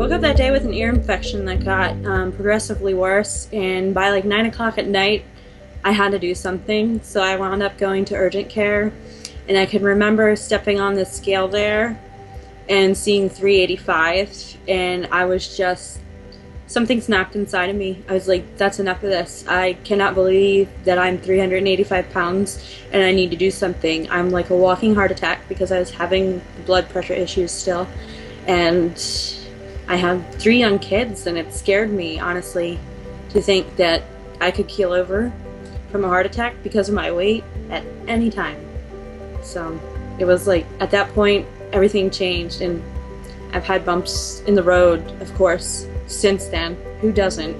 woke up that day with an ear infection that got progressively worse, and by like 9 o'clock at night I had to do something, so I wound up going to urgent care, and I can remember stepping on the scale there and seeing 385, and I was just, something snapped inside of me. I was like, that's enough of this. I cannot believe that I'm 385 pounds and I need to do something. I'm like a walking heart attack because I was having blood pressure issues still, and I have 3 young kids, and it scared me, honestly, to think that I could keel over from a heart attack because of my weight at any time. So it was like, at that point, everything changed, and I've had bumps in the road, of course, since then. Who doesn't?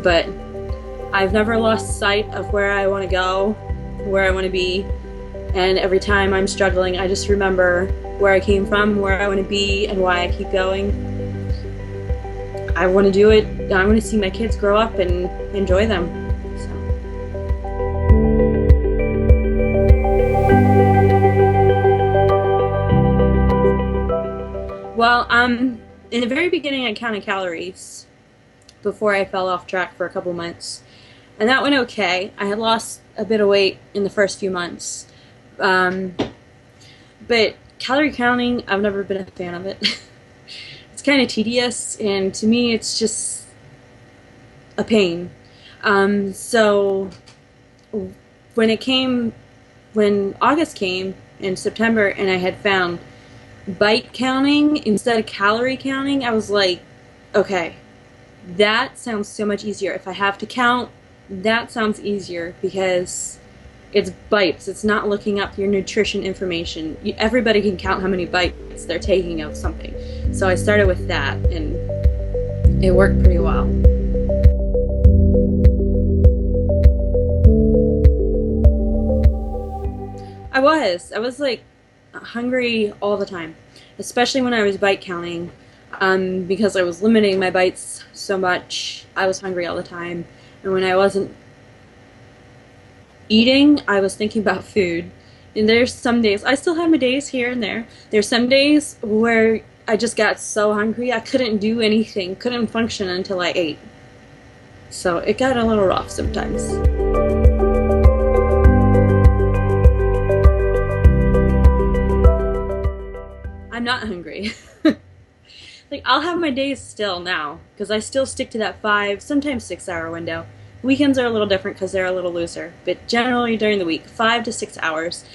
But I've never lost sight of where I want to go, where I want to be, and every time I'm struggling, I just remember where I came from, where I want to be, and why I keep going. I want to do it. I want to see my kids grow up and enjoy them. Well, in the very beginning I counted calories before I fell off track for a couple months, and that went okay. I had lost a bit of weight in the first few months, but calorie counting, I've never been a fan of it. It's kind of tedious, and to me it's just a pain. So when August came in September and I had found bite counting instead of calorie counting, I was like, okay, that sounds so much easier. If I have to count, that sounds easier because it's bites. It's not looking up your nutrition information. Everybody can count how many bites they're taking of something. So I started with that, and it worked pretty well. I was like hungry all the time, especially when I was bite counting, because I was limiting my bites so much. I was hungry all the time, and when I wasn't eating, I was thinking about food. And there's some days, I still have my days here and there, there's some days where I just got so hungry I couldn't do anything, couldn't function until I ate. So it got a little rough sometimes. I'm not hungry. Like, I'll have my days still now, because I still stick to that 5, sometimes 6 hour window. Weekends are a little different because they're a little looser, but generally during the week, 5 to 6 hours.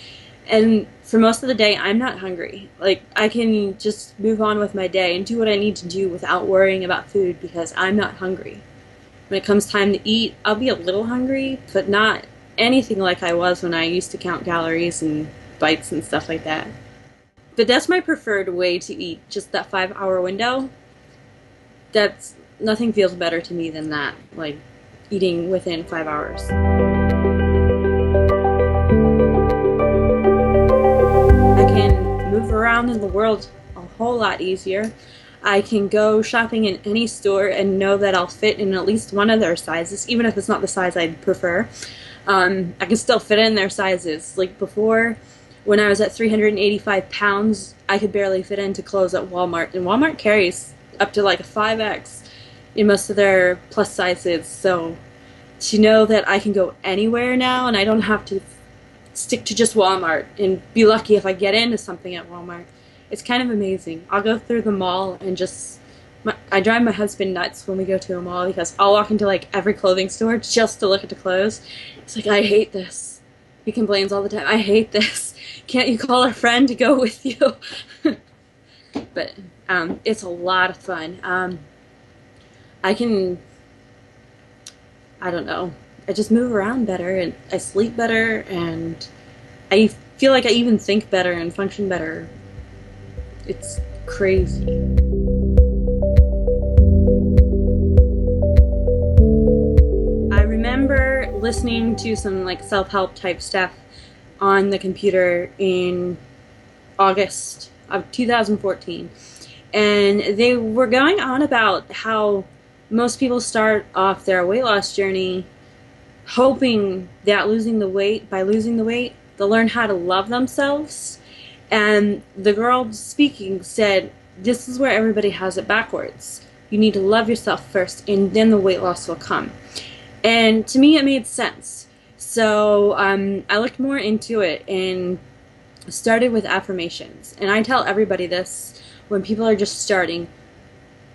And for most of the day, I'm not hungry. Like, I can just move on with my day and do what I need to do without worrying about food because I'm not hungry. When it comes time to eat, I'll be a little hungry, but not anything like I was when I used to count calories and bites and stuff like that. But that's my preferred way to eat, just that 5 hour window. Nothing feels better to me than that, like eating within 5 hours. I can move around in the world a whole lot easier. I can go shopping in any store and know that I'll fit in at least one of their sizes, even if it's not the size I'd prefer. I can still fit in their sizes. Like before, when I was at 385 pounds, I could barely fit into clothes at Walmart, and Walmart carries up to like a 5X in most of their plus sizes. So to know that I can go anywhere now and I don't have to stick to just Walmart and be lucky if I get into something at Walmart, it's kind of amazing. I'll go through the mall and I drive my husband nuts when we go to a mall because I'll walk into like every clothing store just to look at the clothes. It's like, I hate this. He complains all the time, I hate this. Can't you call a friend to go with you? But it's a lot of fun. I don't know, I just move around better, and I sleep better, and I feel like I even think better and function better. It's crazy. I remember listening to some like self-help type stuff on the computer in August of 2014, and they were going on about how most people start off their weight loss journey hoping that by losing the weight, they'll learn how to love themselves. And the girl speaking said, this is where everybody has it backwards. You need to love yourself first, and then the weight loss will come. And to me, it made sense. So I looked more into it and started with affirmations. And I tell everybody this when people are just starting.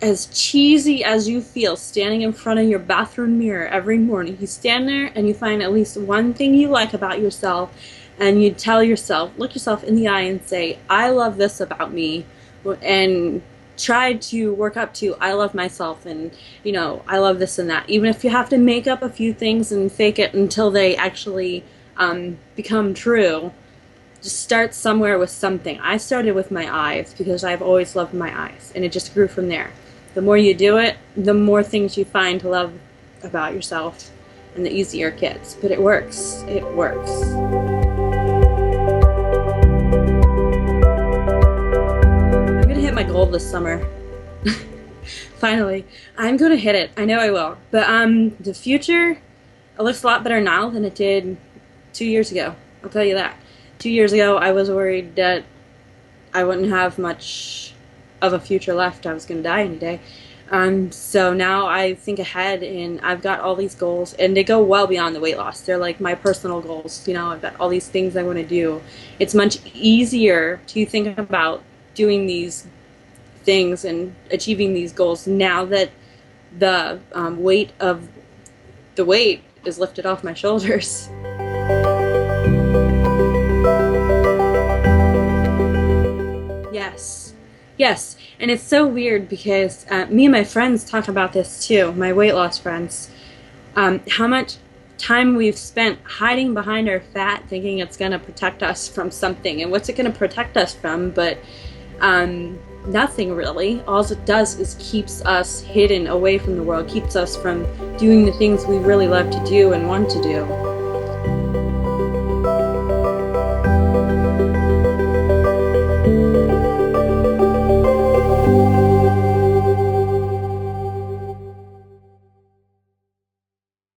As cheesy as you feel standing in front of your bathroom mirror every morning, you stand there and you find at least one thing you like about yourself, and you tell yourself, look yourself in the eye and say, I love this about me, and try to work up to, I love myself, and I love this and that. Even if you have to make up a few things and fake it until they actually become true, just start somewhere with something. I started with my eyes because I've always loved my eyes, and it just grew from there. The more you do it, the more things you find to love about yourself, and the easier it gets. But it works. It works. I'm going to hit my goal this summer. Finally. I'm going to hit it. I know I will. But the future, it looks a lot better now than it did 2 years ago. I'll tell you that. 2 years ago, I was worried that I wouldn't have much of a future left. I was going to die any day. So now I think ahead, and I've got all these goals, and they go well beyond the weight loss. They're like my personal goals. I've got all these things I want to do. It's much easier to think about doing these things and achieving these goals now that the weight of the weight is lifted off my shoulders. Yes, and it's so weird because me and my friends talk about this too, my weight loss friends, how much time we've spent hiding behind our fat thinking it's going to protect us from something. And what's it going to protect us from? But nothing really. All it does is keeps us hidden away from the world, keeps us from doing the things we really love to do and want to do.